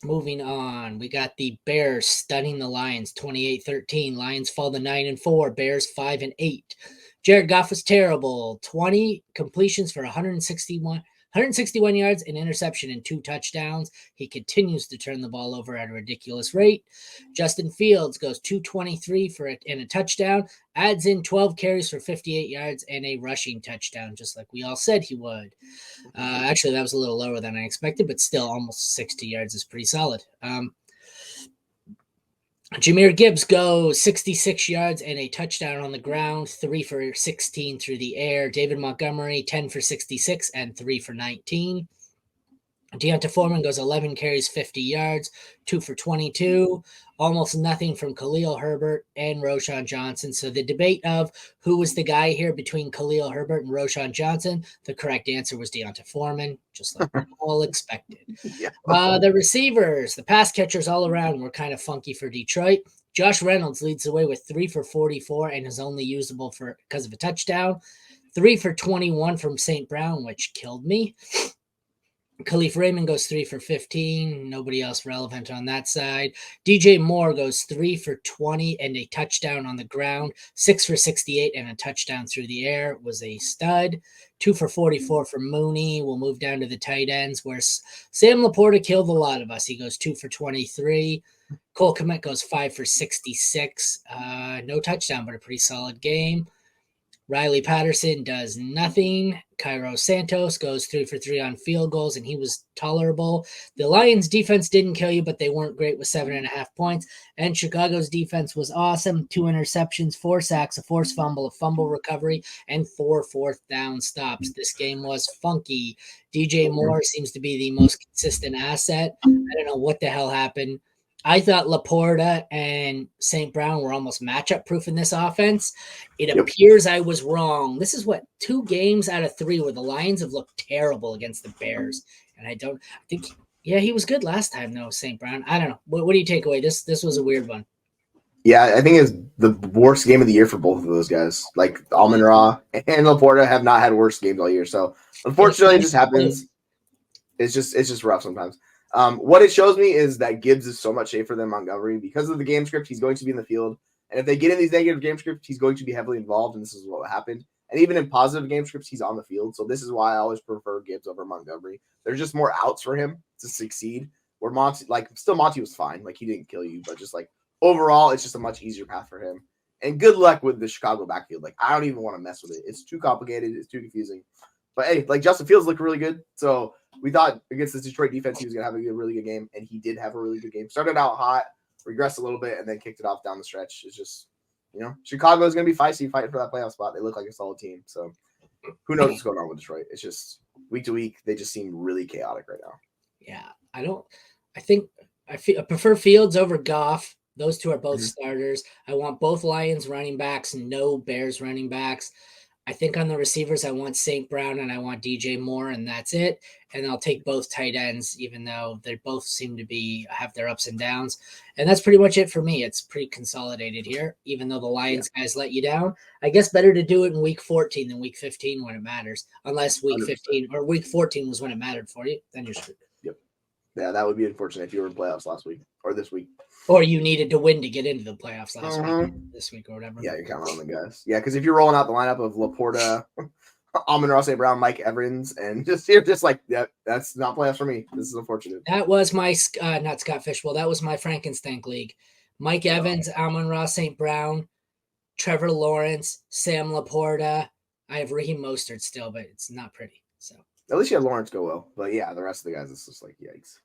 Moving on, we got the Bears stunning the Lions 28-13. Lions fall to 9-4, Bears 5-8. Jared Goff was terrible. 20 completions for 161 yards, an interception, and 2 touchdowns. He continues to turn the ball over at a ridiculous rate. Justin Fields goes 223 for it and a touchdown, adds in 12 carries for 58 yards and a rushing touchdown, just like we all said he would. Actually, that was a little lower than I expected, but still almost 60 yards is pretty solid. Jahmyr Gibbs goes 66 yards and a touchdown on the ground, 3 for 16 through the air. David Montgomery, 10 for 66 and 3 for 19. Deonta Foreman goes 11 carries, 50 yards, 2 for 22. Almost nothing from Khalil Herbert and Roschon Johnson. So the debate of who was the guy here between Khalil Herbert and Roschon Johnson, the correct answer was Deonta Foreman, just like we all expected. Yeah. The receivers, the pass catchers all around were kind of funky for Detroit. Josh Reynolds leads the way with 3 for 44 and is only usable because of a touchdown. 3 for 21 from St. Brown, which killed me. Khalif Raymond goes 3 for 15. Nobody else relevant on that side. DJ Moore goes 3 for 20 and a touchdown on the ground. 6 for 68 and a touchdown through the air. Was a stud. 2 for 44 for Mooney. We'll move down to the tight ends where Sam Laporta killed a lot of us. He goes 2 for 23. Cole Kmet goes 5 for 66. No touchdown, but a pretty solid game. Riley Patterson does nothing. Cairo Santos goes 3 for 3 on field goals, and he was tolerable. The Lions' defense didn't kill you, but they weren't great with 7.5 points. And Chicago's defense was awesome. 2 interceptions, 4 sacks, a forced fumble, a fumble recovery, and 4 fourth down stops. This game was funky. DJ Moore seems to be the most consistent asset. I don't know what the hell happened. I thought Laporta and St. Brown were almost matchup proof in this offense. It appears I was wrong. This is 2 games out of 3 where the Lions have looked terrible against the Bears. And I think, he was good last time, though, St. Brown. I don't know. What do you take away? This was a weird one. Yeah, I think it's the worst game of the year for both of those guys. Like Amon-Ra and Laporta have not had worse games all year. So unfortunately, it just happens. It's just rough sometimes. What it shows me is that Gibbs is so much safer than Montgomery because of the game script. He's going to be in the field, and if they get in these negative game scripts, he's going to be heavily involved. And this is what happened. And even in positive game scripts, he's on the field. So this is why I always prefer Gibbs over Montgomery. There's just more outs for him to succeed. Where Monty was fine, like he didn't kill you, but just like overall, it's just a much easier path for him. And good luck with the Chicago backfield. Like I don't even want to mess with it. It's too complicated. It's too confusing. But hey, like Justin Fields looked really good. So we thought against the Detroit defense, he was going to have a really good game. And he did have a really good game. Started out hot, regressed a little bit, and then kicked it off down the stretch. It's just, Chicago is going to be feisty, fighting for that playoff spot. They look like a solid team. So who knows what's going on with Detroit? It's just week to week, they just seem really chaotic right now. Yeah, I prefer Fields over Goff. Those two are both starters. I want both Lions running backs, no Bears running backs. I think on the receivers, I want St. Brown and I want DJ Moore, and that's it. And I'll take both tight ends, even though they both seem to have their ups and downs. And that's pretty much it for me. It's pretty consolidated here, even though the Lions guys let you down. I guess better to do it in week 14 than week 15 when it matters, unless week 15 or week 14 was when it mattered for you. Then you're screwed. Yep. Yeah, that would be unfortunate if you were in playoffs last week or this week. Or you needed to win to get into the playoffs last week, this week or whatever. Yeah, you're counting on the guys. Yeah, because if you're rolling out the lineup of Laporta, Amon-Ra St. Brown, Mike Evans, and you're just like, that's not playoffs for me. This is unfortunate. That was my, not Scott Fishbowl, that was my Frankenstein league. Mike Evans, Amon-Ra St. Brown, Trevor Lawrence, Sam Laporta. I have Raheem Mostert still, but it's not pretty. So at least you had Lawrence go well. But yeah, the rest of the guys, it's just like, yikes.